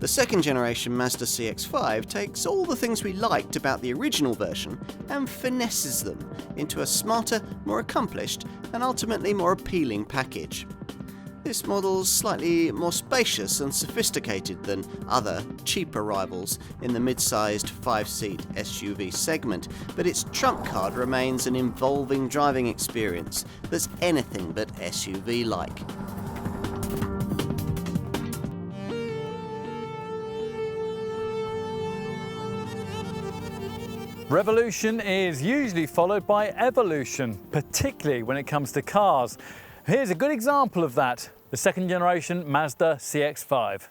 The second generation Mazda CX-5 takes all the things we liked about the original version and finesses them into a smarter, more accomplished, and ultimately more appealing package. This model's slightly more spacious and sophisticated than other, cheaper rivals in the mid-sized 5-seat SUV segment, but its trump card remains an involving driving experience that's anything but SUV-like. Revolution is usually followed by evolution, particularly when it comes to cars. Here's a good example of that, the second generation Mazda CX-5.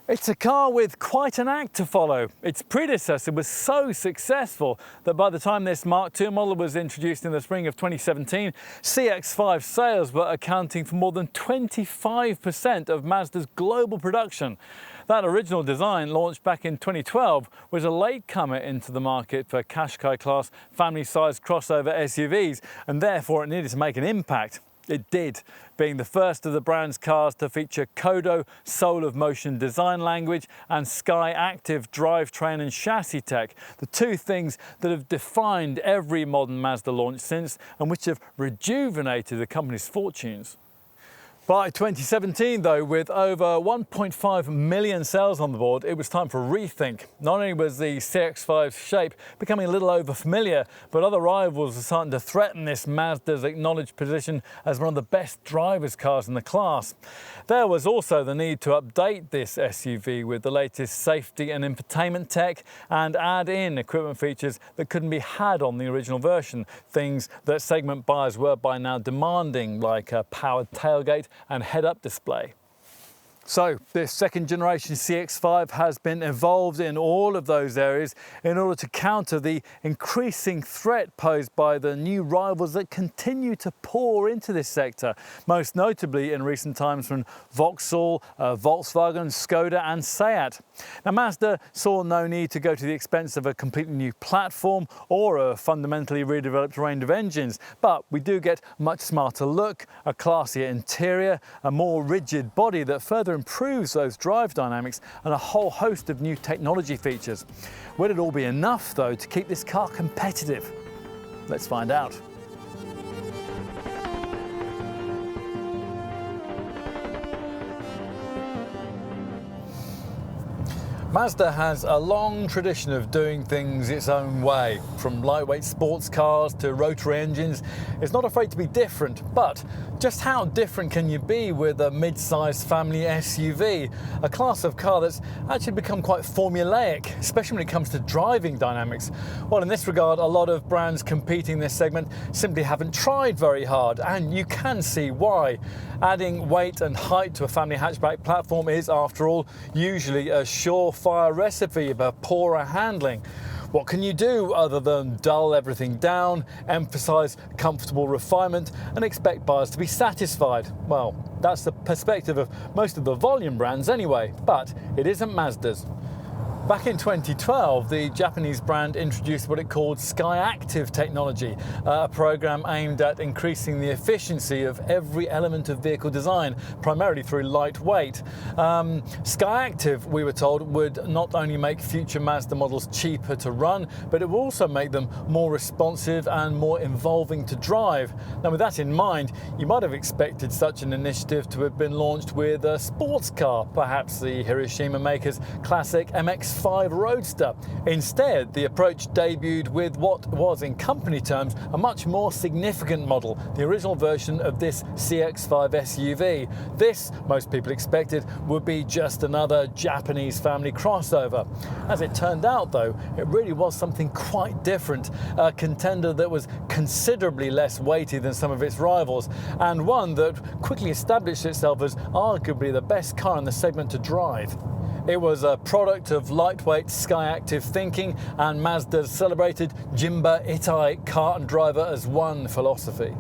It's a car with quite an act to follow. Its predecessor was so successful that by the time this Mark II model was introduced in the spring of 2017, CX-5 sales were accounting for more than 25% of Mazda's global production. That original design, launched back in 2012, was a latecomer into the market for Qashai class family-sized crossover SUVs, and therefore it needed to make an impact. It did, being the first of the brand's cars to feature Kodo Soul of Motion design language and Sky Active drivetrain and chassis tech, the two things that have defined every modern Mazda launch since and which have rejuvenated the company's fortunes. By 2017, though, with over 1.5 million sales on the board, it was time for a rethink. Not only was the CX-5's shape becoming a little over familiar, but other rivals were starting to threaten this Mazda's acknowledged position as one of the best driver's cars in the class. There was also the need to update this SUV with the latest safety and infotainment tech and add in equipment features that couldn't be had on the original version, things that segment buyers were by now demanding, like a powered tailgate and head-up display. So this second generation CX-5 has been evolved in all of those areas in order to counter the increasing threat posed by the new rivals that continue to pour into this sector, most notably in recent times from Vauxhall, Volkswagen, Skoda and Seat. Now Mazda saw no need to go to the expense of a completely new platform or a fundamentally redeveloped range of engines, but we do get a much smarter look, a classier interior, a more rigid body that further improves those drive dynamics and a whole host of new technology features. Will it all be enough, though, to keep this car competitive? Let's find out. Mazda has a long tradition of doing things its own way. From lightweight sports cars to rotary engines, it's not afraid to be different. But just how different can you be with a mid-sized family SUV? A class of car that's actually become quite formulaic, especially when it comes to driving dynamics. Well, in this regard, a lot of brands competing in this segment simply haven't tried very hard, and you can see why. Adding weight and height to a family hatchback platform is, after all, usually a surefire recipe for poorer handling. What can you do other than dull everything down, emphasise comfortable refinement and expect buyers to be satisfied? Well, that's the perspective of most of the volume brands anyway, but it isn't Mazda's. Back in 2012, the Japanese brand introduced what it called Sky Active technology, a program aimed at increasing the efficiency of every element of vehicle design, primarily through lightweight. Sky Active, we were told, would not only make future Mazda models cheaper to run, but it will also make them more responsive and more involving to drive. Now, with that in mind, you might have expected such an initiative to have been launched with a sports car, perhaps the Hiroshima maker's classic MX-5 Roadster. Instead, the approach debuted with what was, in company terms, a much more significant model, the original version of this CX-5 SUV. This, most people expected, would be just another Japanese family crossover. As it turned out, though, it really was something quite different, a contender that was considerably less weighty than some of its rivals, and one that quickly established itself as arguably the best car in the segment to drive. It was a product of lightweight Sky Active thinking and Mazda's celebrated Jimba Itai car and driver as one philosophy.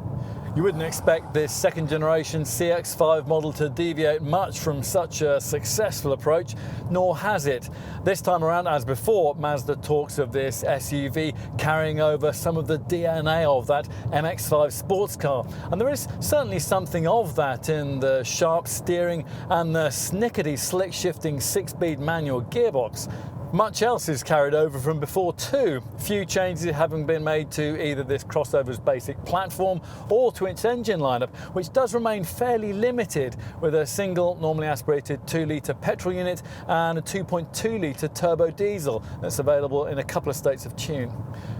You wouldn't expect this second generation CX-5 model to deviate much from such a successful approach, nor has it. This time around, as before, Mazda talks of this SUV carrying over some of the DNA of that MX-5 sports car. And there is certainly something of that in the sharp steering and the snickety slick shifting 6-speed manual gearbox. Much else is carried over from before too, few changes having been made to either this crossover's basic platform or to its engine lineup, which does remain fairly limited with a single normally aspirated 2-litre petrol unit and a 2.2-litre turbo diesel that's available in a couple of states of tune.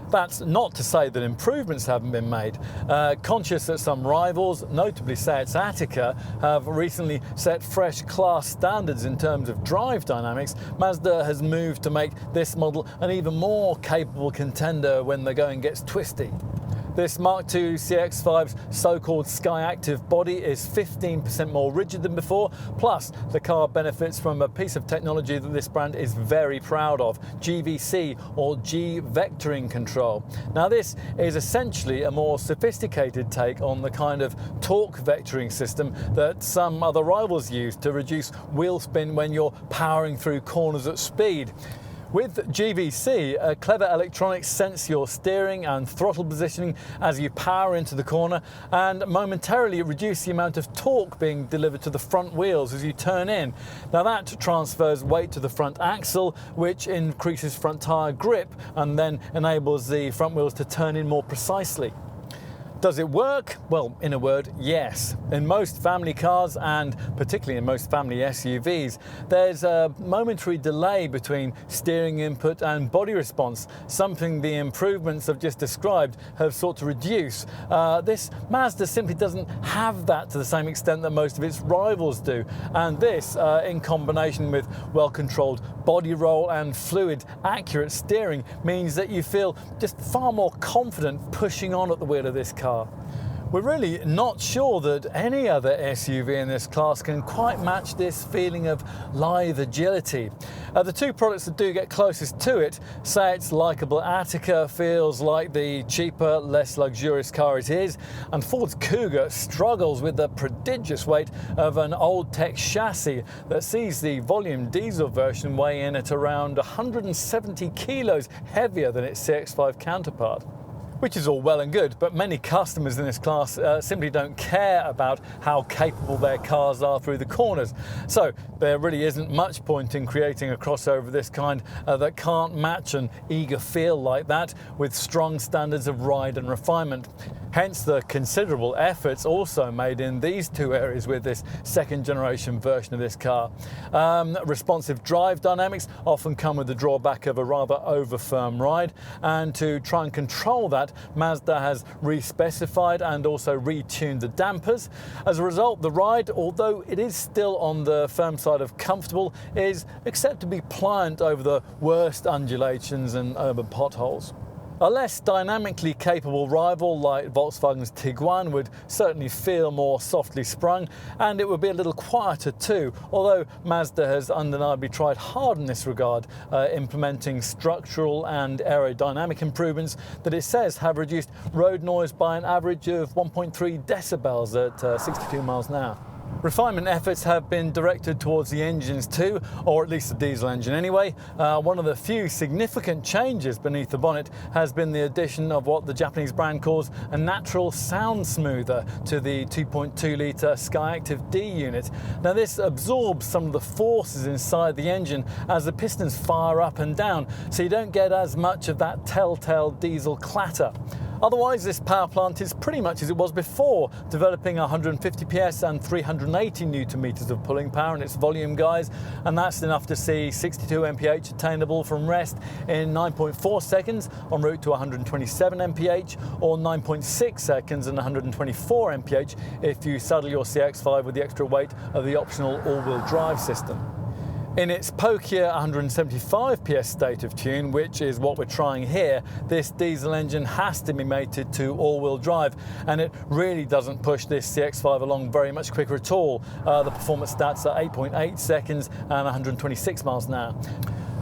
That's not to say that improvements haven't been made. Conscious that some rivals, notably Seat's Attica, have recently set fresh class standards in terms of drive dynamics, Mazda has moved to make this model an even more capable contender when the going gets twisty. This Mark II CX-5's so-called Sky-Active body is 15% more rigid than before, plus the car benefits from a piece of technology that this brand is very proud of, GVC, or G-Vectoring Control. Now this is essentially a more sophisticated take on the kind of torque vectoring system that some other rivals use to reduce wheel spin when you're powering through corners at speed. With GVC, clever electronics sense your steering and throttle positioning as you power into the corner and momentarily reduce the amount of torque being delivered to the front wheels as you turn in. Now that transfers weight to the front axle, which increases front tyre grip and then enables the front wheels to turn in more precisely. Does it work? Well, in a word, yes. In most family cars, and particularly in most family SUVs, there's a momentary delay between steering input and body response, something the improvements I've just described have sought to reduce. This Mazda simply doesn't have that to the same extent that most of its rivals do, and this, in combination with well-controlled body roll and fluid, accurate steering, means that you feel just far more confident pushing on at the wheel of this car. We're really not sure that any other SUV in this class can quite match this feeling of lithe agility. The two products that do get closest to it, Seat's likeable Attica feels like the cheaper, less luxurious car it is, and Ford's Kuga struggles with the prodigious weight of an old tech chassis that sees the volume diesel version weigh in at around 170 kilos heavier than its CX-5 counterpart. Which is all well and good, but many customers in this class simply don't care about how capable their cars are through the corners. So there really isn't much point in creating a crossover of this kind that can't match an eager feel like that with strong standards of ride and refinement. Hence the considerable efforts also made in these two areas with this second generation version of this car. Responsive drive dynamics often come with the drawback of a rather over firm ride, and to try and control that, Mazda has re-specified and also retuned the dampers. As a result, the ride, although it is still on the firm side of comfortable, is acceptably pliant over the worst undulations and urban potholes. A less dynamically capable rival like Volkswagen's Tiguan would certainly feel more softly sprung, and it would be a little quieter too, although Mazda has undeniably tried hard in this regard, implementing structural and aerodynamic improvements that it says have reduced road noise by an average of 1.3 decibels at 62 miles an hour. Refinement efforts have been directed towards the engines too, or at least the diesel engine anyway. One of the few significant changes beneath the bonnet has been the addition of what the Japanese brand calls a natural sound smoother to the 2.2-litre Sky-Active D unit. Now this absorbs some of the forces inside the engine as the pistons fire up and down, so you don't get as much of that telltale diesel clatter. Otherwise, this power plant is pretty much as it was before, developing 150 PS and 380 Newton meters of pulling power in its volume guise, and that's enough to see 62 mph attainable from rest in 9.4 seconds en route to 127 mph, or 9.6 seconds and 124 mph if you saddle your CX-5 with the extra weight of the optional all-wheel drive system. In its pokier 175 PS state of tune, which is what we're trying here, this diesel engine has to be mated to all-wheel drive, and it really doesn't push this CX-5 along very much quicker at all. The performance stats are 8.8 seconds and 126 miles an hour.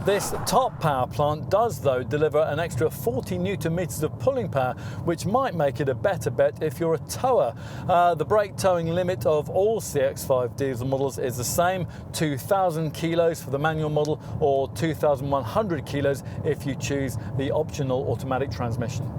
This top power plant does, though, deliver an extra 40 Newton meters of pulling power, which might make it a better bet if you're a tower. The brake towing limit of all CX-5 diesel models is the same, 2,000 kilos for the manual model or 2,100 kilos if you choose the optional automatic transmission.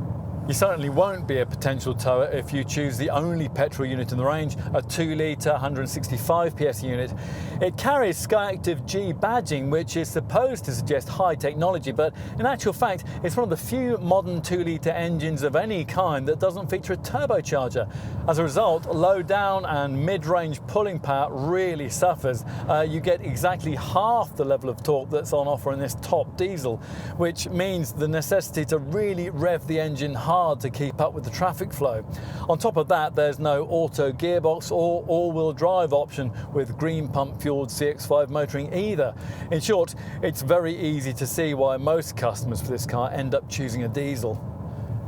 You certainly won't be a potential tower if you choose the only petrol unit in the range, a 2-litre 165 PS unit. It carries Skyactiv G badging, which is supposed to suggest high technology, but in actual fact it's one of the few modern 2-litre engines of any kind that doesn't feature a turbocharger. As a result, low down and mid-range pulling power really suffers. You get exactly half the level of torque that's on offer in this top diesel, which means the necessity to really rev the engine hard to keep up with the traffic flow. On top of that, there's no auto gearbox or all-wheel drive option with green pump fueled CX-5 motoring either. In short, it's very easy to see why most customers for this car end up choosing a diesel.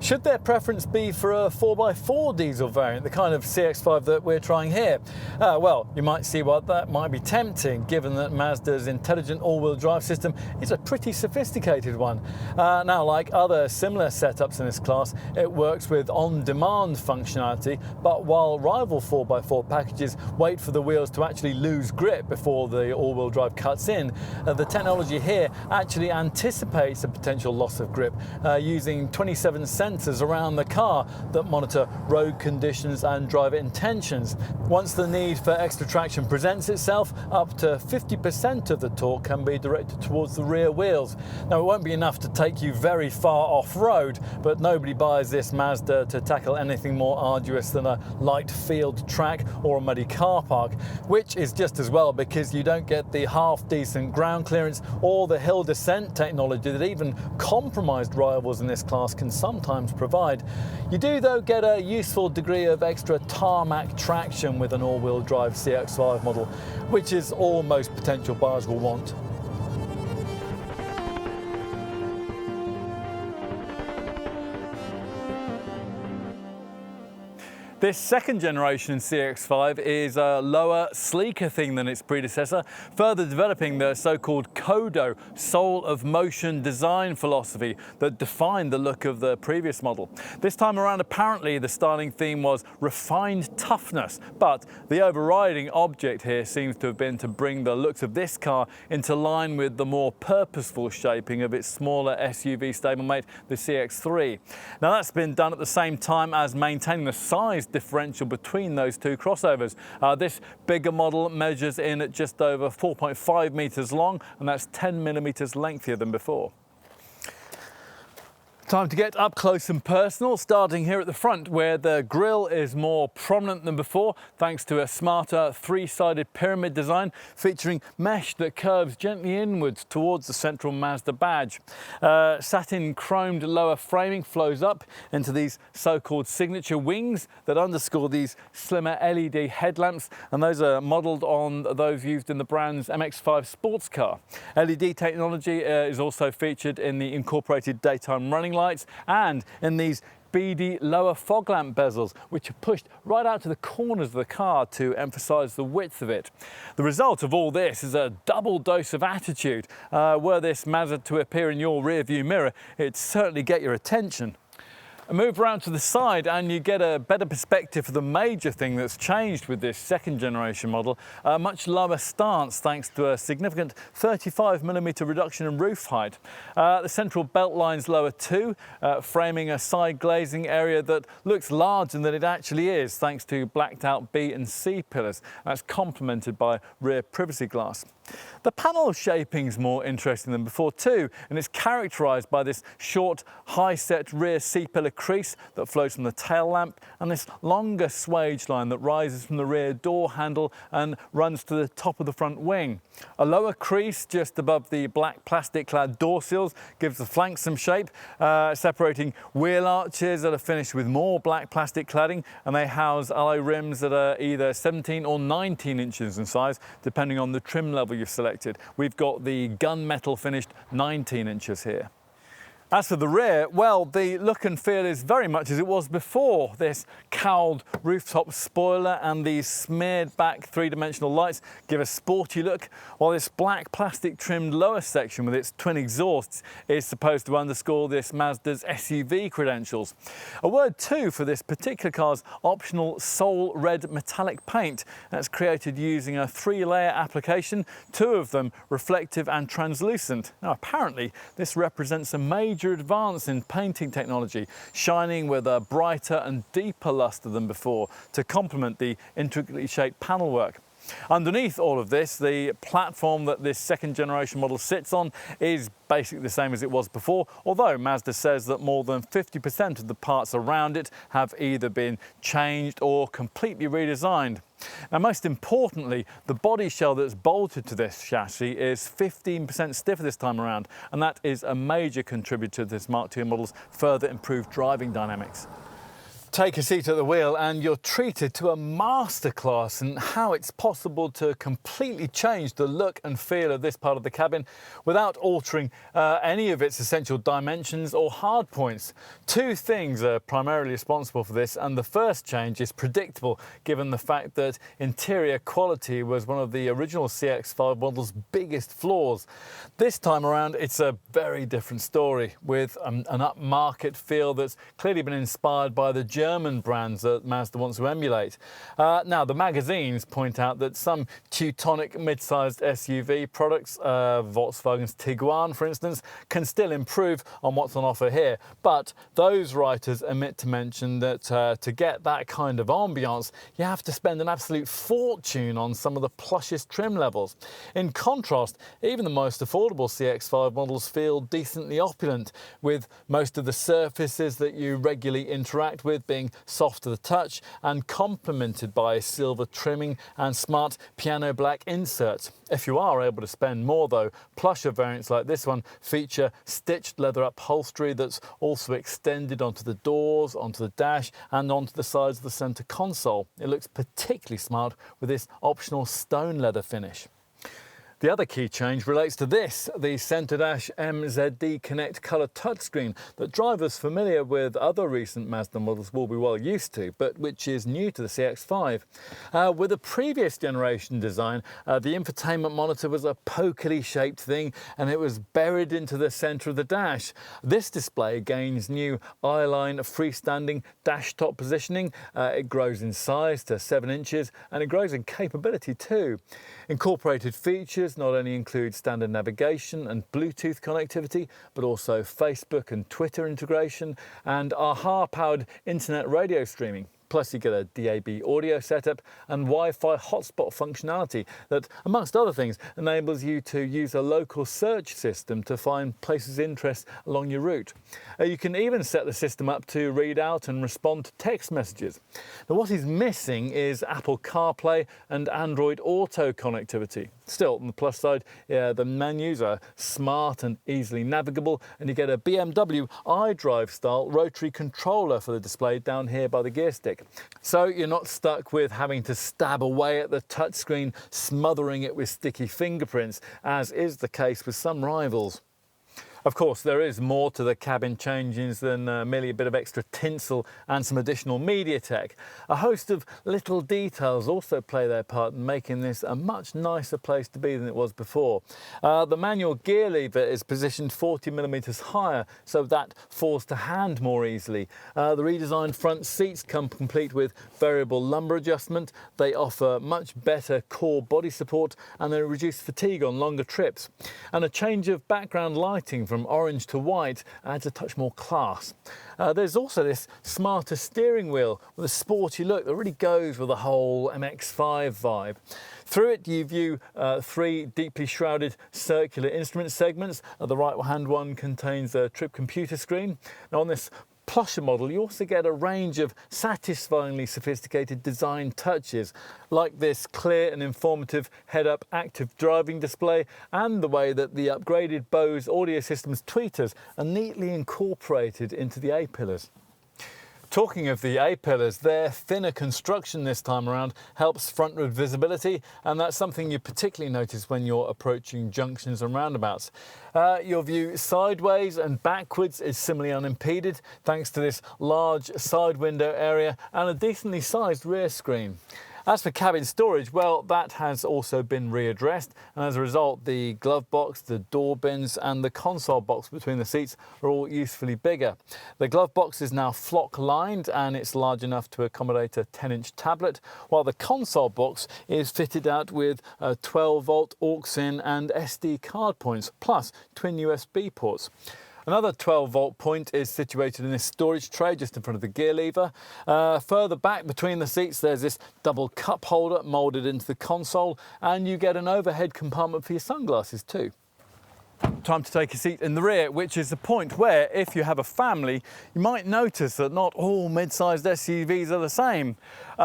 Should their preference be for a 4x4 diesel variant, the kind of CX-5 that we're trying here? Well, you might see why that might be tempting, given that Mazda's intelligent all-wheel drive system is a pretty sophisticated one. Now, like other similar setups in this class, it works with on-demand functionality, but while rival 4x4 packages wait for the wheels to actually lose grip before the all-wheel drive cuts in, the technology here actually anticipates a potential loss of grip using 27 sensors around the car that monitor road conditions and driver intentions. Once the need for extra traction presents itself, up to 50% of the torque can be directed towards the rear wheels. Now, it won't be enough to take you very far off-road, but nobody buys this Mazda to tackle anything more arduous than a light field track or a muddy car park, which is just as well because you don't get the half-decent ground clearance or the hill descent technology that even compromised rivals in this class can sometimes provide. You do, though, get a useful degree of extra tarmac traction with an all-wheel drive CX-5 model, which is all most potential buyers will want. This second generation CX-5 is a lower, sleeker thing than its predecessor, further developing the so-called CODO, soul of motion design philosophy that defined the look of the previous model. This time around, apparently, the styling theme was refined toughness, but the overriding object here seems to have been to bring the looks of this car into line with the more purposeful shaping of its smaller SUV stablemate, the CX-3. Now, that's been done at the same time as maintaining the size differential between those two crossovers. This bigger model measures in at just over 4.5 meters long, and that's 10 millimeters lengthier than before. Time to get up close and personal, starting here at the front where the grille is more prominent than before thanks to a smarter three-sided pyramid design featuring mesh that curves gently inwards towards the central Mazda badge. Satin chromed lower framing flows up into these so-called signature wings that underscore these slimmer LED headlamps, and those are modelled on those used in the brand's MX-5 sports car. LED technology is also featured in the incorporated daytime running lights and in these beady lower fog lamp bezels, which are pushed right out to the corners of the car to emphasise the width of it. The result of all this is a double dose of attitude. Were this Mazda to appear in your rear view mirror, it'd certainly get your attention. Move around to the side and you get a better perspective for the major thing that's changed with this second generation model, a much lower stance thanks to a significant 35mm reduction in roof height. The central belt line's lower too, framing a side glazing area that looks larger than it actually is thanks to blacked out B and C pillars. That's complemented by rear privacy glass. The panel shaping's more interesting than before too, and it's characterised by this short, high-set rear C-pillar crease that flows from the tail lamp and this longer swage line that rises from the rear door handle and runs to the top of the front wing. A lower crease just above the black plastic-clad door sills gives the flanks some shape, separating wheel arches that are finished with more black plastic cladding, and they house alloy rims that are either 17 or 19 inches in size, depending on the trim level you've selected. We've got the gunmetal finished 19 inches here. As for the rear, well, the look and feel is very much as it was before. This cowled rooftop spoiler and these smeared back three-dimensional lights give a sporty look, while this black plastic trimmed lower section with its twin exhausts is supposed to underscore this Mazda's SUV credentials. A word too for this particular car's optional Soul Red metallic paint that's created using a 3-layer application, 2 of them reflective and translucent. Now apparently this represents a major advance in painting technology, shining with a brighter and deeper luster than before to complement the intricately shaped panel work. Underneath all of this, the platform that this second generation model sits on is basically the same as it was before, although Mazda says that more than 50% of the parts around it have either been changed or completely redesigned. Now, most importantly, the body shell that's bolted to this chassis is 15% stiffer this time around, and that is a major contributor to this Mark II model's further improved driving dynamics. Take a seat at the wheel and you're treated to a masterclass in how it's possible to completely change the look and feel of this part of the cabin without altering any of its essential dimensions or hard points. 2 things are primarily responsible for this, and the first change is predictable given the fact that interior quality was one of the original CX-5 model's biggest flaws. This time around it's a very different story, with an upmarket feel that's clearly been inspired by the German brands that Mazda wants to emulate. Now, the magazines point out that some Teutonic mid-sized SUV products, Volkswagen's Tiguan for instance, can still improve on what's on offer here, but those writers omit to mention that to get that kind of ambiance, you have to spend an absolute fortune on some of the plushest trim levels. In contrast, even the most affordable CX-5 models feel decently opulent, with most of the surfaces that you regularly interact with being soft to the touch and complemented by silver trimming and smart piano black inserts. If you are able to spend more though, plusher variants like this one feature stitched leather upholstery that's also extended onto the doors, onto the dash and onto the sides of the centre console. It looks particularly smart with this optional stone leather finish. The other key change relates to this, the Centre Dash MZD Connect colour touchscreen that drivers familiar with other recent Mazda models will be well used to, but which is new to the CX-5. With a previous generation design, the infotainment monitor was a pokily shaped thing and it was buried into the centre of the dash. This display gains new eye-line freestanding dash top positioning. It grows in size to 7 inches and it grows in capability too. Incorporated features not only include standard navigation and Bluetooth connectivity, but also Facebook and Twitter integration and AHA-powered internet radio streaming. Plus you get a DAB audio setup and Wi-Fi hotspot functionality that, amongst other things, enables you to use a local search system to find places of interest along your route. You can even set the system up to read out and respond to text messages. Now, what is missing is Apple CarPlay and Android Auto connectivity. Still, on the plus side, the menus are smart and easily navigable, and you get a BMW iDrive style rotary controller for the display down here by the gear stick. So you're not stuck with having to stab away at the touchscreen, smothering it with sticky fingerprints, as is the case with some rivals. Of course, there is more to the cabin changes than merely a bit of extra tinsel and some additional media tech. A host of little details also play their part in making this a much nicer place to be than it was before. The manual gear lever is positioned 40mm higher, so that falls to hand more easily. The redesigned front seats come complete with variable lumbar adjustment. They offer much better core body support and they reduce fatigue on longer trips. And a change of background lighting from orange to white adds a touch more class. There's also this smarter steering wheel with a sporty look that really goes with the whole MX-5 vibe. Through it you view 3 deeply shrouded circular instrument segments. The right hand one contains a trip computer screen. Now on this plusher model you also get a range of satisfyingly sophisticated design touches, like this clear and informative head-up active driving display and the way that the upgraded Bose audio system's tweeters are neatly incorporated into the A-pillars. Talking of the A-pillars, their thinner construction this time around helps front-road visibility, and that's something you particularly notice when you're approaching junctions and roundabouts. Your view sideways and backwards is similarly unimpeded thanks to this large side window area and a decently sized rear screen. As for cabin storage, well, that has also been readdressed, and as a result, the glove box, the door bins and the console box between the seats are all usefully bigger. The glove box is now flock-lined and it's large enough to accommodate a 10-inch tablet, while the console box is fitted out with a 12-volt aux-in and SD card points, plus twin USB ports. Another 12-volt point is situated in this storage tray just in front of the gear lever. Further back between the seats, there's this double cup holder moulded into the console, and you get an overhead compartment for your sunglasses too. Time to take a seat in the rear, which is the point where, if you have a family, you might notice that not all mid-sized SUVs are the same.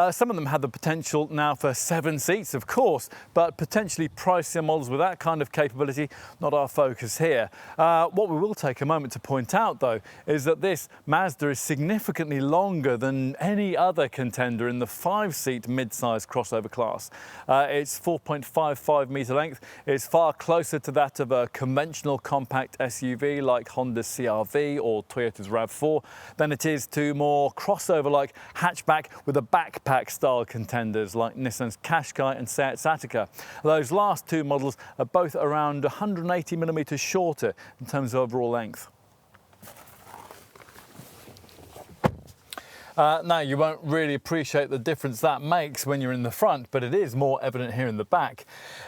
Some of them have the potential now for 7 seats, of course, but potentially pricier models with that kind of capability, not our focus here. What we will take a moment to point out, though, is that this Mazda is significantly longer than any other contender in the 5-seat mid-sized crossover class. Its 4.55 metre length is far closer to that of a conventional compact SUV like Honda's CR-V or Toyota's RAV4 than it is to more crossover-like hatchback with a backpack style contenders like Nissan's Qashai and Seat Satika. Those last two models are both around 180mm shorter in terms of overall length. Now, you won't really appreciate the difference that makes when you're in the front, but it is more evident here in the back.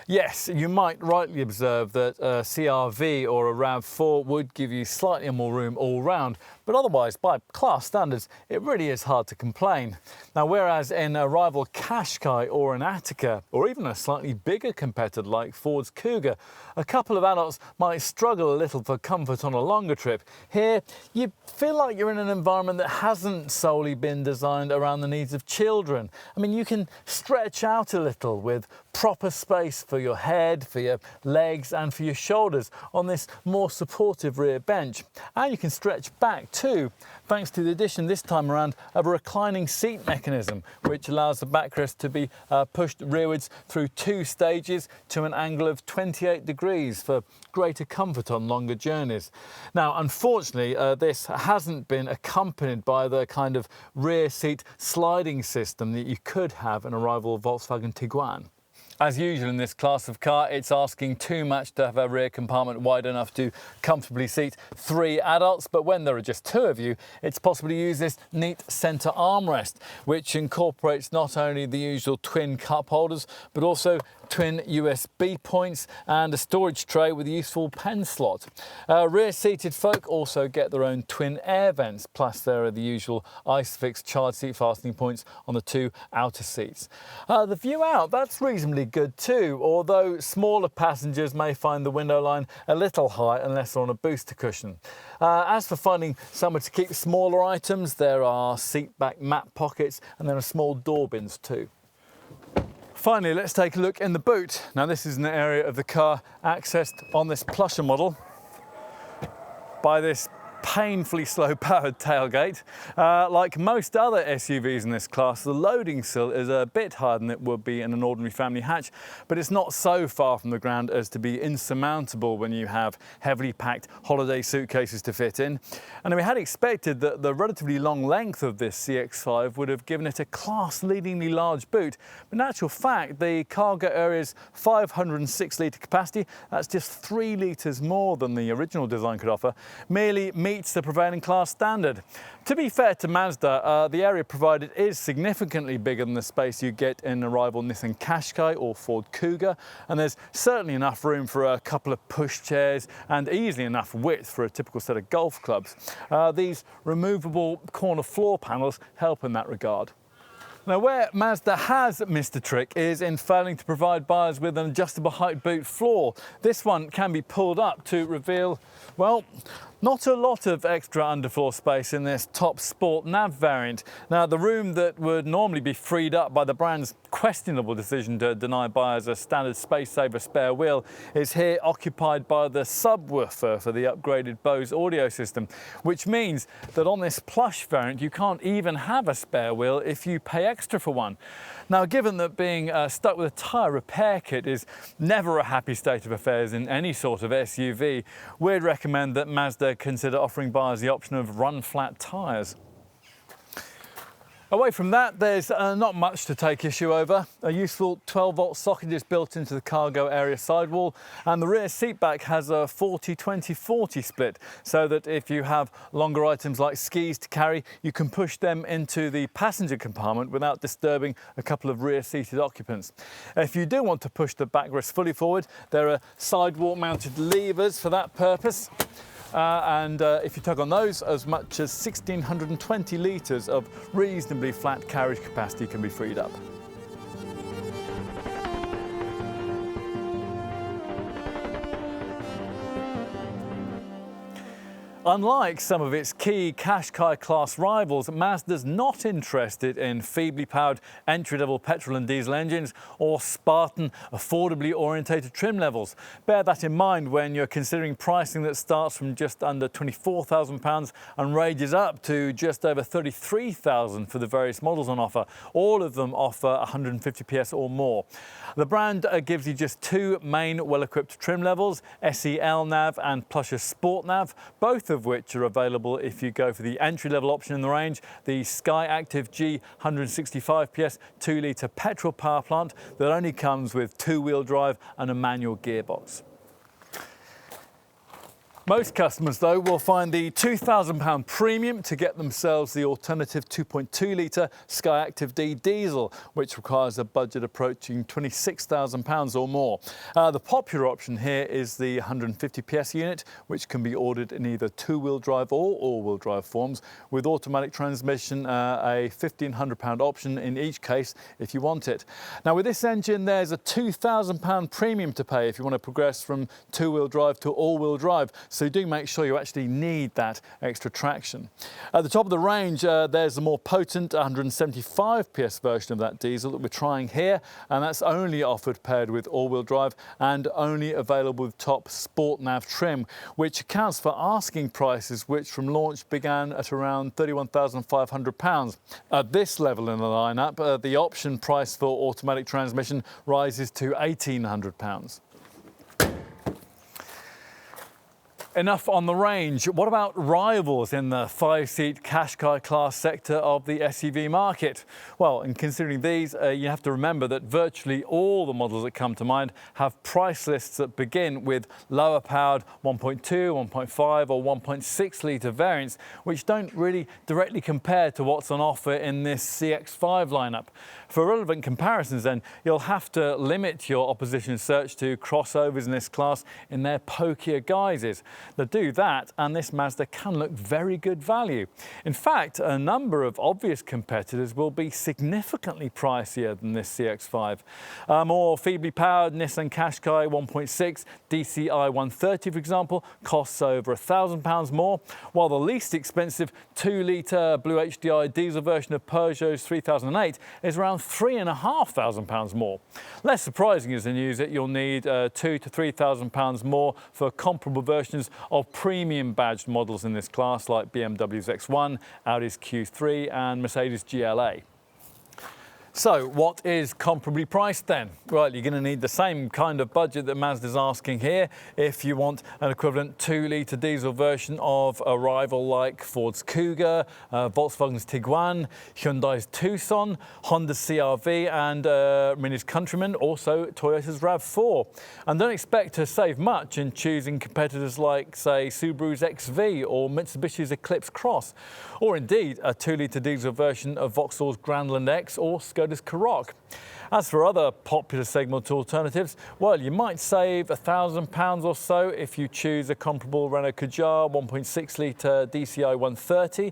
Yes, you might rightly observe that a CR-V or a RAV4 would give you slightly more room all round, but otherwise, by class standards, it really is hard to complain. Now, whereas in a rival Qashqai or an Attica, or even a slightly bigger competitor like Ford's Kuga, a couple of adults might struggle a little for comfort on a longer trip, here you feel like you're in an environment that hasn't solely been designed around the needs of children. I mean, you can stretch out a little with proper space for your head, for your legs and for your shoulders on this more supportive rear bench. And you can stretch back too, thanks to the addition this time around of a reclining seat mechanism, which allows the backrest to be pushed rearwards through 2 stages to an angle of 28 degrees for greater comfort on longer journeys. Now, unfortunately, this hasn't been accompanied by the kind of rear seat sliding system that you could have in a rival Volkswagen Tiguan. As usual in this class of car, it's asking too much to have a rear compartment wide enough to comfortably seat 3 adults, but when there are just 2 of you, it's possible to use this neat centre armrest, which incorporates not only the usual twin cup holders, but also twin USB points and a storage tray with a useful pen slot. Rear-seated folk also get their own twin air vents, plus there are the usual ISOFIX child seat fastening points on the 2 outer seats. The view out, that's reasonably good too, although smaller passengers may find the window line a little high unless they're on a booster cushion. As for finding somewhere to keep smaller items, there are seat back map pockets and there are small door bins too. Finally, let's take a look in the boot. Now, this is an area of the car accessed on this plusher model by this painfully slow-powered tailgate. Like most other SUVs in this class, the loading sill is a bit higher than it would be in an ordinary family hatch, but it's not so far from the ground as to be insurmountable when you have heavily packed holiday suitcases to fit in. And we had expected that the relatively long length of this CX-5 would have given it a class-leadingly large boot, but in actual fact, the cargo area's 506-litre capacity, that's just 3 litres more than the original design could offer, merely meets the prevailing class standard. To be fair to Mazda, the area provided is significantly bigger than the space you get in a rival Nissan Qashqai or Ford Kuga, and there's certainly enough room for a couple of pushchairs and easily enough width for a typical set of golf clubs. These removable corner floor panels help in that regard. Now, where Mazda has missed a trick is in failing to provide buyers with an adjustable height boot floor. This one can be pulled up to reveal, well, Not a lot of extra underfloor space in this top sport nav variant. Now, the room that would normally be freed up by the brand's questionable decision to deny buyers a standard space-saver spare wheel is here occupied by the subwoofer for the upgraded Bose audio system, which means that on this plush variant you can't even have a spare wheel if you pay extra for one. Now, given that being stuck with a tyre repair kit is never a happy state of affairs in any sort of SUV, we'd recommend that Mazda consider offering buyers the option of run-flat tyres. Away from that, there's not much to take issue over. A useful 12-volt socket is built into the cargo area sidewall, and the rear seatback has a 40-20-40 split, so that if you have longer items like skis to carry, you can push them into the passenger compartment without disturbing a couple of rear-seated occupants. If you do want to push the backrest fully forward, there are sidewall-mounted levers for that purpose. If you tug on those, as much as 1,620 litres of reasonably flat carriage capacity can be freed up. Unlike some of its key Qashai class rivals, Mazda's not interested in feebly powered entry-level petrol and diesel engines or Spartan, affordably orientated trim levels. Bear that in mind when you're considering pricing that starts from just under £24,000 and ranges up to just over £33,000 for the various models on offer. All of them offer 150 PS or more. The brand gives you just two main well-equipped trim levels, SEL Nav and Plusher Sport Nav, both of which are available if you go for the entry-level option in the range, the Sky Active G 165 PS 2-litre petrol power plant that only comes with two-wheel drive and a manual gearbox. Most customers, though, will find the £2,000 premium to get themselves the alternative 2.2-litre Sky Active D diesel, which requires a budget approaching £26,000 or more. The popular option here is the 150 PS unit, which can be ordered in either two-wheel drive or all-wheel drive forms, with automatic transmission, a £1,500 option in each case if you want it. Now, with this engine, there's a £2,000 premium to pay if you want to progress from two-wheel drive to all-wheel drive. So do make sure you actually need that extra traction. At the top of the range, there's a more potent 175 PS version of that diesel that we're trying here, and that's only offered paired with all-wheel drive and only available with top Sport Nav trim, which accounts for asking prices which from launch began at around £31,500. At this level in the lineup, the option price for automatic transmission rises to £1,800. Enough on the range. What about rivals in the 5-seat Qashai class sector of the SUV market? Well, in considering these, you have to remember that virtually all the models that come to mind have price lists that begin with lower powered 1.2, 1.5 or 1.6 litre variants, which don't really directly compare to what's on offer in this CX-5 lineup. For relevant comparisons then, you'll have to limit your opposition search to crossovers in this class in their pokier guises. To do that, and this Mazda can look very good value. In fact, a number of obvious competitors will be significantly pricier than this CX-5. More feebly powered Nissan Qashai 1.6 DCI 130, for example, costs over £1,000 more, while the least expensive 2-litre Blue HDI diesel version of Peugeot's 3008 is around £3,500 more. Less surprising as a user, you'll need £2,000 to £3,000 more for comparable versions of premium badged models in this class like BMW's X1, Audi's Q3 and Mercedes GLA. So what is comparably priced then? Well, you're going to need the same kind of budget that Mazda's asking here if you want an equivalent 2-litre diesel version of a rival like Ford's Kuga, Volkswagen's Tiguan, Hyundai's Tucson, Honda's CR-V and Mini's Countryman, also Toyota's RAV4. And don't expect to save much in choosing competitors like, say, Subaru's XV or Mitsubishi's Eclipse Cross, or indeed a 2-litre diesel version of Vauxhall's Grandland X or Skoda's Karoq. As for other popular segment alternatives, well, you might save £1,000 or so if you choose a comparable Renault Kadjar 1.6 litre DCI 130,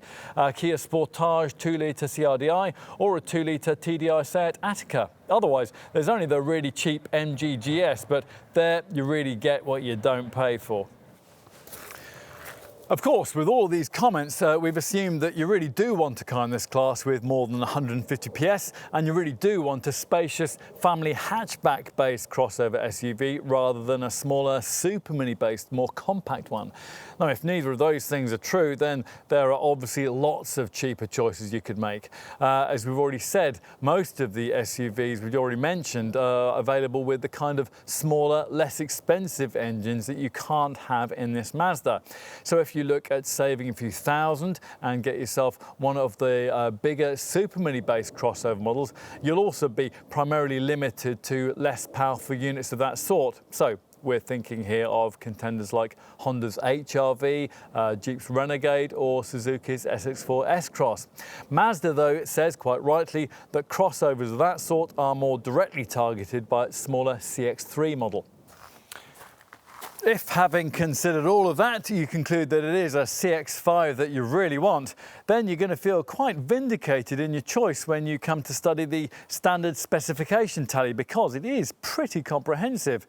Kia Sportage 2 litre CRDI, or a 2 litre TDI Seat Attica. Otherwise, there's only the really cheap MG GS, but there you really get what you don't pay for. Of course, with all these comments, we've assumed that you really do want a car in this class with more than 150 PS, and you really do want a spacious family hatchback-based crossover SUV rather than a smaller super mini-based, more compact one. Now, if neither of those things are true, then there are obviously lots of cheaper choices you could make. As we've already said, most of the SUVs we've already mentioned are available with the kind of smaller, less expensive engines that you can't have in this Mazda. So if you look at saving a few thousand and get yourself one of the bigger super mini based crossover models, you'll also be primarily limited to less powerful units of that sort. So we're thinking here of contenders like Honda's HR-V, Jeep's Renegade or Suzuki's SX-4 S-Cross. Mazda, though, says quite rightly that crossovers of that sort are more directly targeted by its smaller CX-3 model. If, having considered all of that, you conclude that it is a CX-5 that you really want, then you're going to feel quite vindicated in your choice when you come to study the standard specification tally, because it is pretty comprehensive.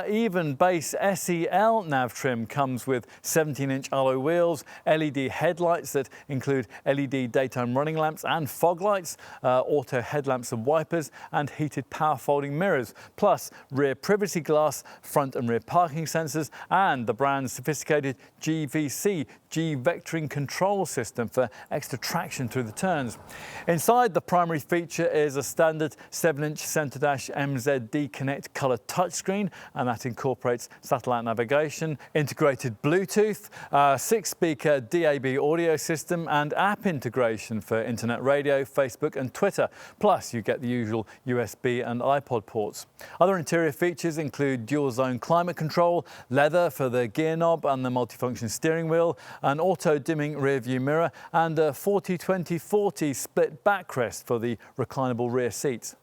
Even base SEL nav trim comes with 17-inch alloy wheels, LED headlights that include LED daytime running lamps and fog lights, auto headlamps and wipers, and heated power folding mirrors, plus rear privacy glass, front and rear parking sensors, and the brand's sophisticated GVC, G-vectoring control system for extra traction through the turns. Inside, the primary feature is a standard 7-inch Centre Dash MZD Connect colour touchscreen, and that incorporates satellite navigation, integrated Bluetooth, 6-speaker DAB audio system, and app integration for internet radio, Facebook and Twitter. Plus, you get the usual USB and iPod ports. Other interior features include dual-zone climate control, leather for the gear knob and the multifunction steering wheel, an auto-dimming rear-view mirror, and a 40-20-40 split backrest for the reclinable rear seats.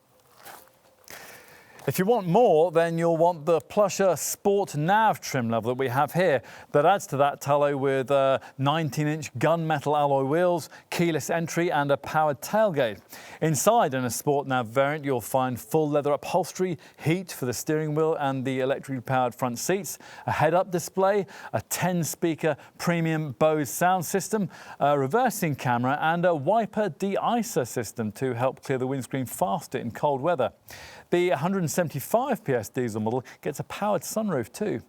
If you want more, then you'll want the plusher Sport nav trim level that we have here. That adds to that tallow with 19-inch gunmetal alloy wheels, keyless entry and a powered tailgate. Inside, in a Sport nav variant, you'll find full leather upholstery, heat for the steering wheel and the electrically powered front seats, a head-up display, a 10-speaker premium Bose sound system, a reversing camera and a wiper de-icer system to help clear the windscreen faster in cold weather. The 175 PS diesel model gets a powered sunroof too.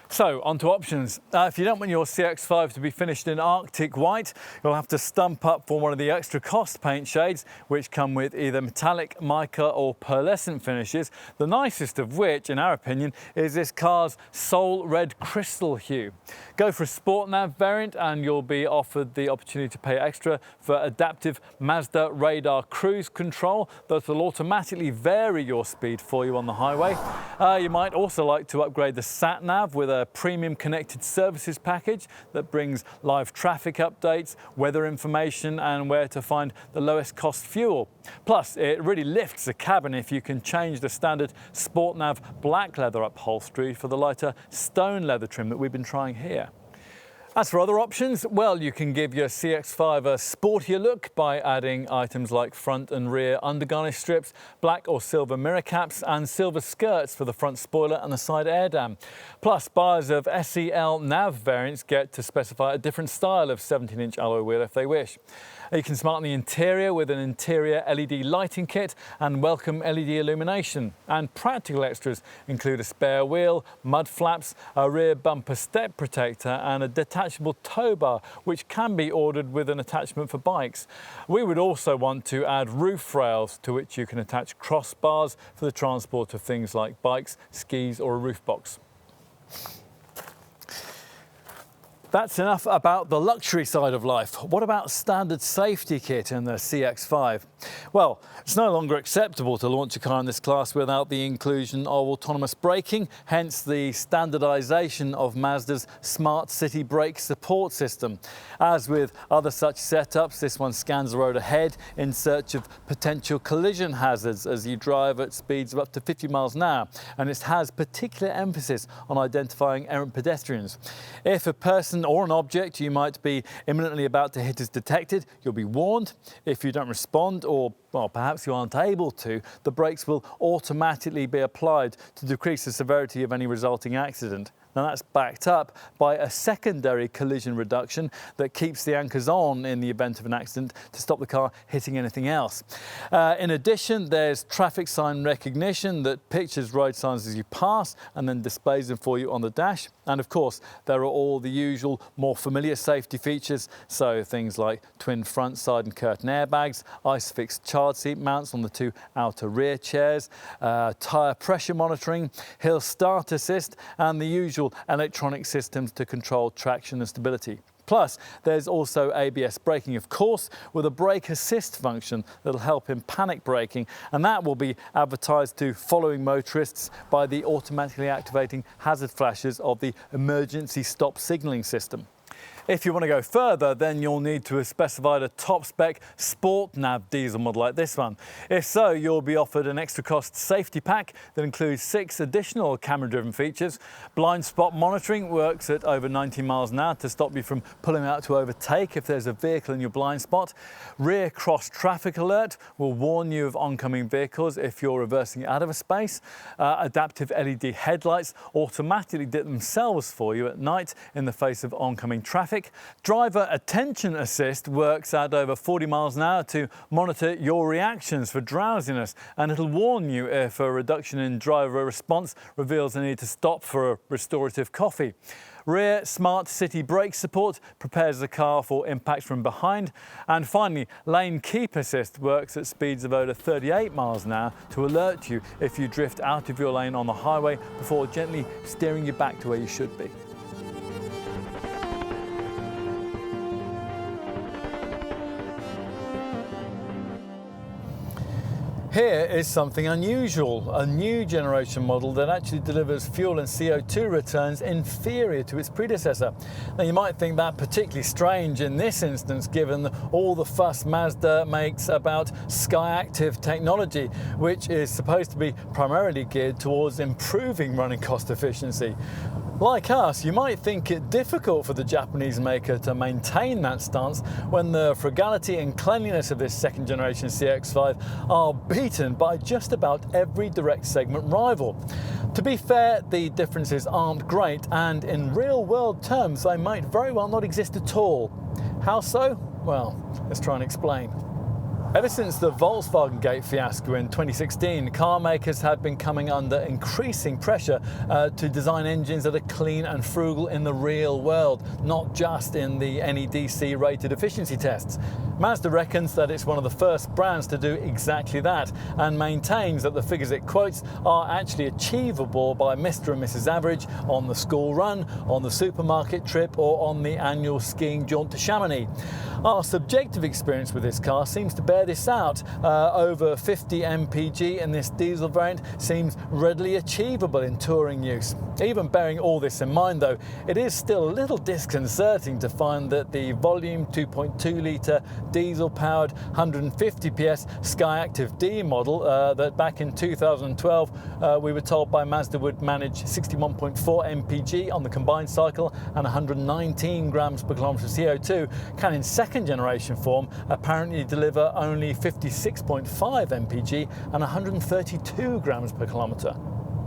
So, on to options. If you don't want your CX-5 to be finished in Arctic white, you'll have to stump up for one of the extra cost paint shades, which come with either metallic, mica or pearlescent finishes, the nicest of which, in our opinion, is this car's Soul Red Crystal hue. Go for a Sport Nav variant and you'll be offered the opportunity to pay extra for adaptive Mazda radar cruise control that will automatically vary your speed for you on the highway. You might also like to upgrade the sat nav with a premium connected services package that brings live traffic updates, weather information and where to find the lowest cost fuel. Plus, it really lifts the cabin if you can change the standard Sport Nav black leather upholstery for the lighter stone leather trim that we've been trying here. As for other options, well, you can give your CX-5 a sportier look by adding items like front and rear undergarnish strips, black or silver mirror caps and silver skirts for the front spoiler and the side air dam. Plus, buyers of SEL nav variants get to specify a different style of 17-inch alloy wheel if they wish. You can smarten the interior with an interior LED lighting kit and welcome LED illumination. And practical extras include a spare wheel, mud flaps, a rear bumper step protector and a detachable tow bar, which can be ordered with an attachment for bikes. We would also want to add roof rails to which you can attach crossbars for the transport of things like bikes, skis or a roof box. That's enough about the luxury side of life. What about standard safety kit in the CX-5? Well, it's no longer acceptable to launch a car in this class without the inclusion of autonomous braking, hence the standardization of Mazda's Smart City Brake Support System. As with other such setups, this one scans the road ahead in search of potential collision hazards as you drive at speeds of up to 50 miles an hour, and it has particular emphasis on identifying errant pedestrians. If a person or an object you might be imminently about to hit is detected, you'll be warned. If you don't respond, or well, perhaps you aren't able to, the brakes will automatically be applied to decrease the severity of any resulting accident. Now that's backed up by a secondary collision reduction that keeps the anchors on in the event of an accident to stop the car hitting anything else. In addition, there's traffic sign recognition that pictures road signs as you pass and then displays them for you on the dash. And of course, there are all the usual more familiar safety features, so things like twin front, side and curtain airbags, ISOFIX child seat mounts on the two outer rear chairs, tyre pressure monitoring, hill start assist and the usual electronic systems to control traction and stability. Plus, there's also ABS braking, of course, with a brake assist function that'll help in panic braking, and that will be advertised to following motorists by the automatically activating hazard flashes of the emergency stop signalling system. If you want to go further, then you'll need to have specified a top-spec sport nav diesel model like this one. If so, you'll be offered an extra cost safety pack that includes 6 additional camera-driven features. Blind spot monitoring works at over 90 miles an hour to stop you from pulling out to overtake if there's a vehicle in your blind spot. Rear cross traffic alert will warn you of oncoming vehicles if you're reversing out of a space. Adaptive LED headlights automatically dip themselves for you at night in the face of oncoming traffic. Driver attention assist works at over 40 miles an hour to monitor your reactions for drowsiness, and it'll warn you if a reduction in driver response reveals a need to stop for a restorative coffee. Rear smart city brake support prepares the car for impact from behind. And finally, lane keep assist works at speeds of over 38 miles an hour to alert you if you drift out of your lane on the highway before gently steering you back to where you should be. Here is something unusual, a new generation model that actually delivers fuel and CO2 returns inferior to its predecessor. Now you might think that particularly strange in this instance, given all the fuss Mazda makes about Skyactiv technology, which is supposed to be primarily geared towards improving running cost efficiency. Like us, you might think it difficult for the Japanese maker to maintain that stance when the frugality and cleanliness of this second generation CX-5 are beaten by just about every direct segment rival. To be fair, the differences aren't great, and in real world terms they might very well not exist at all. How so? Well, let's try and explain. Ever since the Volkswagen Gate fiasco in 2016, car makers have been coming under increasing pressure to design engines that are clean and frugal in the real world, not just in the NEDC rated efficiency tests. Mazda reckons that it's one of the first brands to do exactly that, and maintains that the figures it quotes are actually achievable by Mr. and Mrs. Average on the school run, on the supermarket trip, or on the annual skiing jaunt to Chamonix. Our subjective experience with this car seems to bear this out. Over 50 mpg in this diesel variant seems readily achievable in touring use. Even bearing all this in mind though, it is still a little disconcerting to find that the volume 2.2 litre diesel powered 150 PS Skyactiv D model that back in 2012 we were told by Mazda would manage 61.4 mpg on the combined cycle and 119 grams per kilometre of CO2 can in second generation form apparently deliver only 56.5 mpg and 132 grams per kilometre.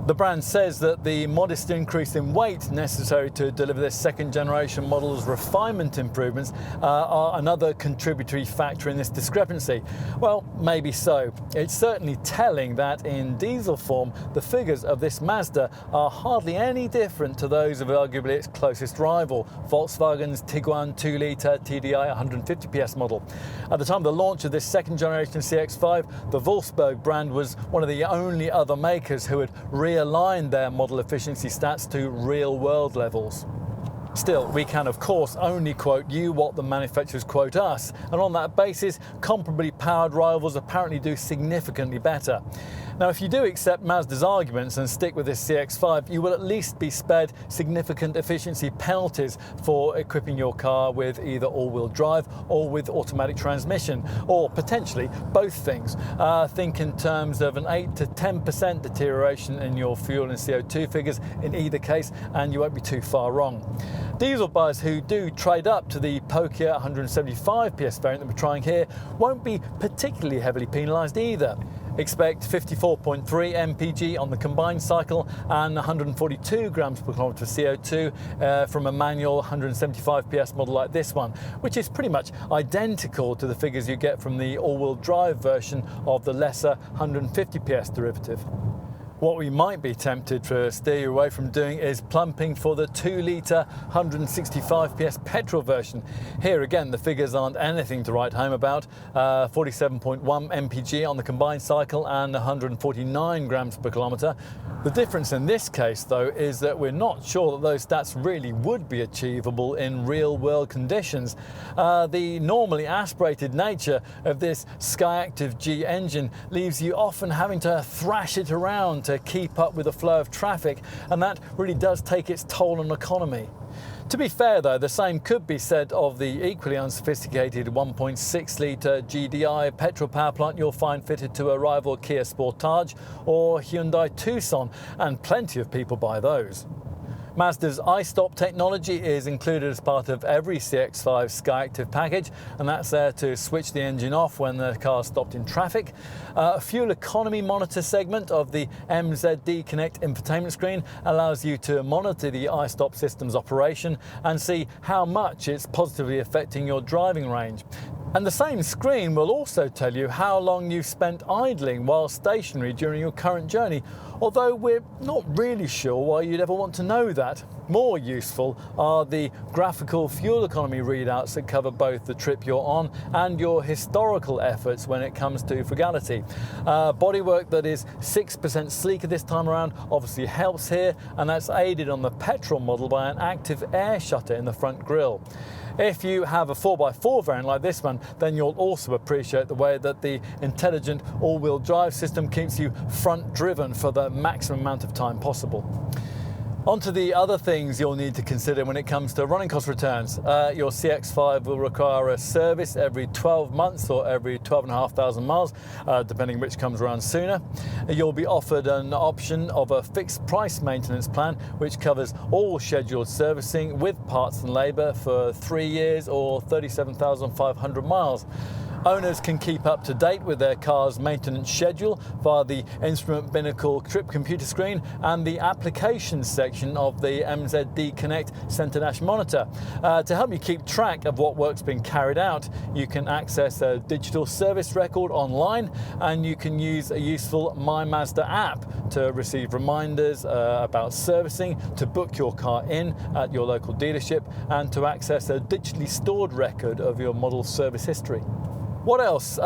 The brand says that the modest increase in weight necessary to deliver this second generation model's refinement improvements are another contributory factor in this discrepancy. Well, maybe so. It's certainly telling that in diesel form, the figures of this Mazda are hardly any different to those of arguably its closest rival, Volkswagen's Tiguan 2-litre TDI 150 PS model. At the time of the launch of this second generation CX-5, the Wolfsburg brand was one of the only other makers who had realigned their model efficiency stats to real-world levels. Still, we can of course only quote you what the manufacturers quote us, and on that basis, comparably powered rivals apparently do significantly better. Now, if you do accept Mazda's arguments and stick with this CX-5, you will at least be spared significant efficiency penalties for equipping your car with either all-wheel drive or with automatic transmission, or potentially both things. Think in terms of an 8 to 10% deterioration in your fuel and CO2 figures in either case, and you won't be too far wrong. Diesel buyers who do trade up to the pokier 175 PS variant that we're trying here won't be particularly heavily penalised either. Expect 54.3 mpg on the combined cycle and 142 grams per kilometre of CO2 from a manual 175 PS model like this one, which is pretty much identical to the figures you get from the all-wheel drive version of the lesser 150 PS derivative. What we might be tempted to steer you away from doing is plumping for the 2-litre 165 PS petrol version. Here again, the figures aren't anything to write home about. 47.1 mpg on the combined cycle and 149 grams per kilometre. The difference in this case, though, is that we're not sure that those stats really would be achievable in real-world conditions. The normally aspirated nature of this Skyactiv G engine leaves you often having to thrash it around to keep up with the flow of traffic, and that really does take its toll on economy. To be fair though, the same could be said of the equally unsophisticated 1.6 litre GDI petrol power plant you'll find fitted to a rival Kia Sportage or Hyundai Tucson, and plenty of people buy those. Mazda's iStop technology is included as part of every CX-5 Skyactiv package, and that's there to switch the engine off when the car's stopped in traffic. A fuel economy monitor segment of the MZD Connect infotainment screen allows you to monitor the iStop system's operation and see how much it's positively affecting your driving range. And the same screen will also tell you how long you've spent idling while stationary during your current journey, although we're not really sure why you'd ever want to know that. More useful are the graphical fuel economy readouts that cover both the trip you're on and your historical efforts when it comes to frugality. Bodywork that is 6% sleeker this time around obviously helps here, and that's aided on the petrol model by an active air shutter in the front grille. If you have a 4x4 variant like this one, then you'll also appreciate the way that the intelligent all-wheel drive system keeps you front driven for the maximum amount of time possible. On to the other things you'll need to consider when it comes to running cost returns. Your CX-5 will require a service every 12 months or every 12,500 miles, depending which comes around sooner. You'll be offered an option of a fixed price maintenance plan, which covers all scheduled servicing with parts and labour for 3 years or 37,500 miles. Owners can keep up to date with their car's maintenance schedule via the instrument binnacle trip computer screen and the applications section of the MZD Connect Centre Dash monitor. To help you keep track of what work's been carried out, you can access a digital service record online, and you can use a useful My Mazda app to receive reminders about servicing, to book your car in at your local dealership, and to access a digitally stored record of your model service history. What else?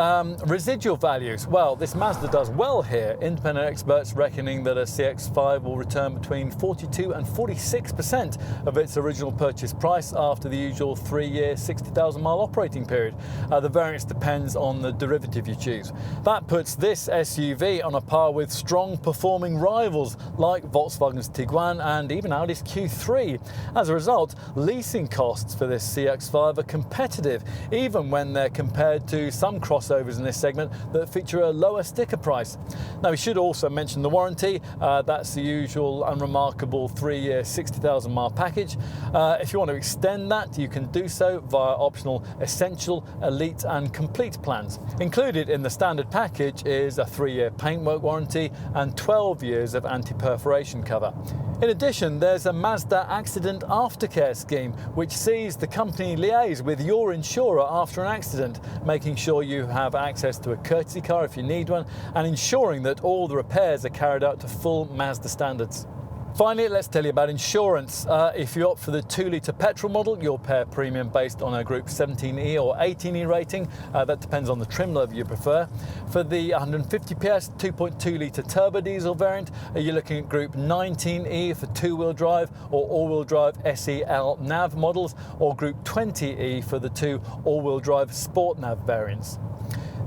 Residual values. Well, this Mazda does well here. Independent experts reckoning that a CX-5 will return between 42 and 46% of its original purchase price after the usual 3-year, 60,000 mile operating period. The variance depends on the derivative you choose. That puts this SUV on a par with strong performing rivals like Volkswagen's Tiguan and even Audi's Q3. As a result, leasing costs for this CX-5 are competitive, even when they're compared to some crossovers in this segment that feature a lower sticker price. Now, we should also mention the warranty. That's the usual unremarkable 3-year, 60,000 mile package. If you want to extend that, you can do so via optional Essential, Elite and Complete plans. Included in the standard package is a 3-year paintwork warranty and 12 years of anti-perforation cover. In addition, there's a Mazda accident aftercare scheme, which sees the company liaise with your insurer after an accident, making sure you have access to a courtesy car if you need one, and ensuring that all the repairs are carried out to full Mazda standards. Finally, let's tell you about insurance. If you opt for the 2-litre petrol model, you'll pay a premium based on a Group 17E or 18E rating. That depends on the trim level you prefer. For the 150 PS 2.2-litre turbo diesel variant, you're looking at Group 19E for 2-wheel drive or all-wheel drive SEL nav models, or Group 20E for the 2 all-wheel drive Sport Nav variants.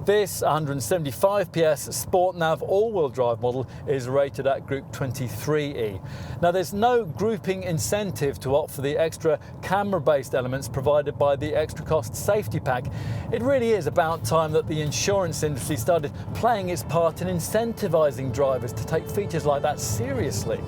This 175 PS Sport Nav all-wheel drive model is rated at Group 23E. Now, there's no grouping incentive to opt for the extra camera-based elements provided by the extra cost safety pack. It really is about time that the insurance industry started playing its part in incentivizing drivers to take features like that seriously.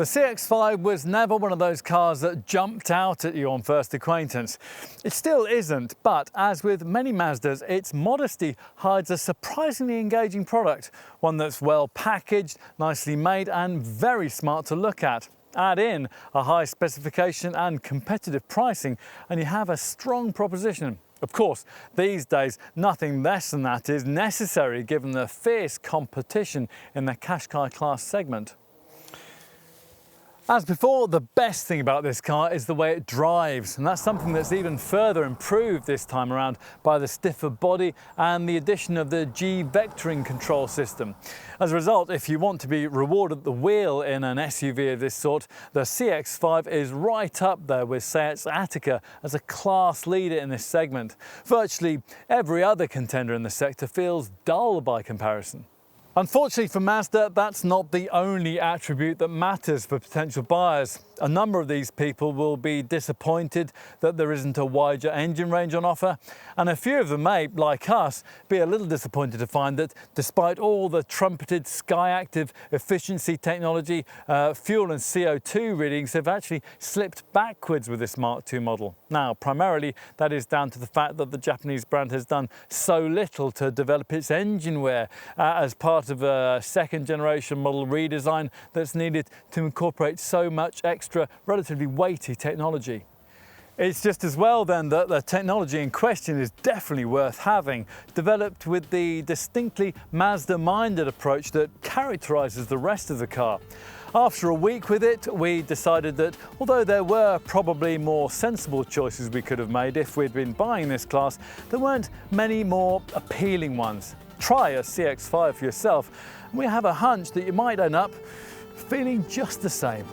The CX-5 was never one of those cars that jumped out at you on first acquaintance. It still isn't, but as with many Mazdas, its modesty hides a surprisingly engaging product, one that's well packaged, nicely made and very smart to look at. Add in a high specification and competitive pricing and you have a strong proposition. Of course, these days, nothing less than that is necessary given the fierce competition in the Qashai class segment. As before, the best thing about this car is the way it drives, and that's something that's even further improved this time around by the stiffer body and the addition of the G-vectoring control system. As a result, if you want to be rewarded at the wheel in an SUV of this sort, the CX-5 is right up there with Seat's Attica as a class leader in this segment. Virtually every other contender in the sector feels dull by comparison. Unfortunately for Mazda, that's not the only attribute that matters for potential buyers. A number of these people will be disappointed that there isn't a wider engine range on offer, and a few of them may, like us, be a little disappointed to find that despite all the trumpeted Skyactiv efficiency technology, fuel and CO2 readings have actually slipped backwards with this Mark II model. Now, primarily that is down to the fact that the Japanese brand has done so little to develop its engine wear as part of a second generation model redesign that's needed to incorporate so much extra relatively weighty technology. It's just as well then that the technology in question is definitely worth having, developed with the distinctly Mazda-minded approach that characterises the rest of the car. After a week with it, we decided that although there were probably more sensible choices we could have made if we'd been buying this class, there weren't many more appealing ones. Try a CX-5 for yourself, and we have a hunch that you might end up feeling just the same.